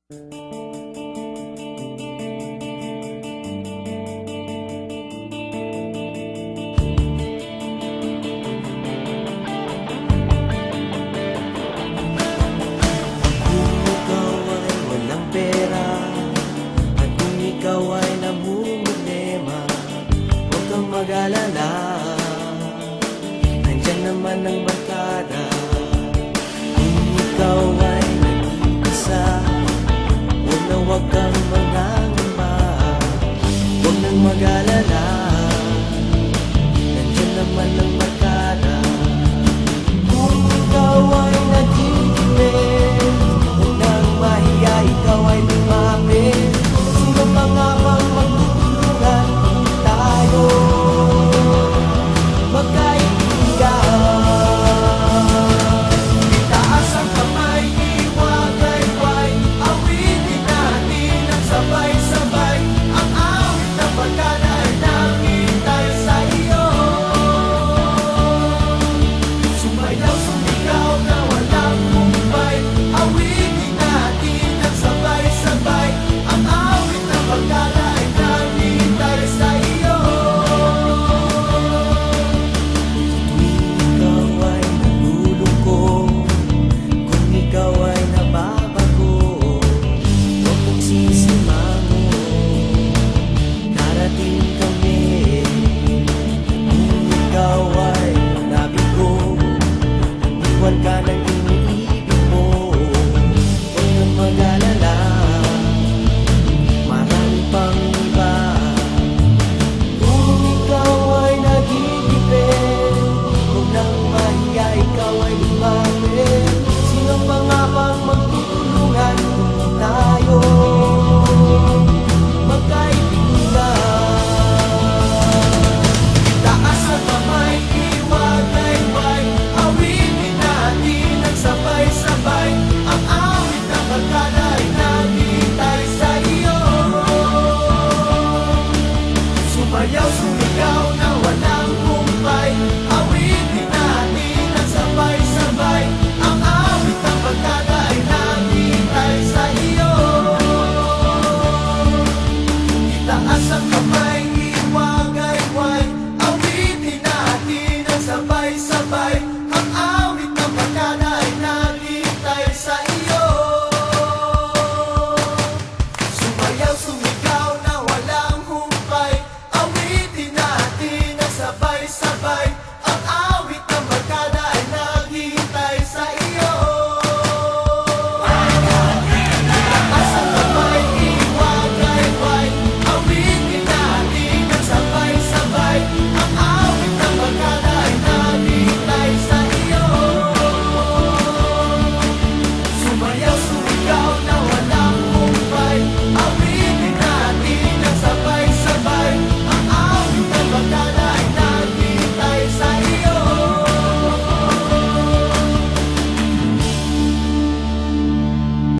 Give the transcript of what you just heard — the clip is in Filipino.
Ikaw ay walang pera at kung ikaw ay namumulema, huwag kang mag-alala, nandyan naman ang barkada. Kung ikaw ay nag-iisa, huwag kang mangangamba, huwag nang mag-alala, nandyan naman ang barkada. Kung ikaw ay nag-iipin, huwag nang mahiya, ikaw ay lumapit. Sino pa nga bang magtutulungan tayo magkaibigan? Itaas ang kamay, iwagayway, awitin natin ang sabay-sabay. Ang awit ng barkada ay nakitay sa iyo. Sumayaw, sumigaw na walang humpay, awitin natin ang sabay-sabay. Ang awit ng barkada ay nakitay sa iyo. Ikaw ay nalulungkot, kung ikaw ay nababago, huwag kang sisimangon, darating kami. Kung ikaw ay nabigo, iniwan ka ng iniibig mo, huwag kang mag-alala, marami pang iba. Kung ikaw ay nagtitipid, huwag nang mahiya, ikaw ay lumapit. Sino pa nga bang magtutulungan tayo magkaibigan? Taas ang kamay, iwagayway, awitin natin ang sabay-sabay. Ang awit ng barkada ay nakitay sa iyo. Sumayaw, sumigaw na walang humpay, awitin natin ang sabay-sabay. Ang awit ng barkada ay nakitay sa iyo. Itaas ang kamay, iwagayway, awitin natin ang sabay-sabay. Ang awit ng barkada ay nakitay sa iyo. Sumayaw, sumigaw na walang humpay, awitin natin ang sabay-sabay. Ang awit ng barkada ay naghihintay sa iyo. Taas ang kamay, iwagayway, awitin natin ang sabay-sabay. Ang awit ng barkada ay naghihintay sa iyo. Sumayaw,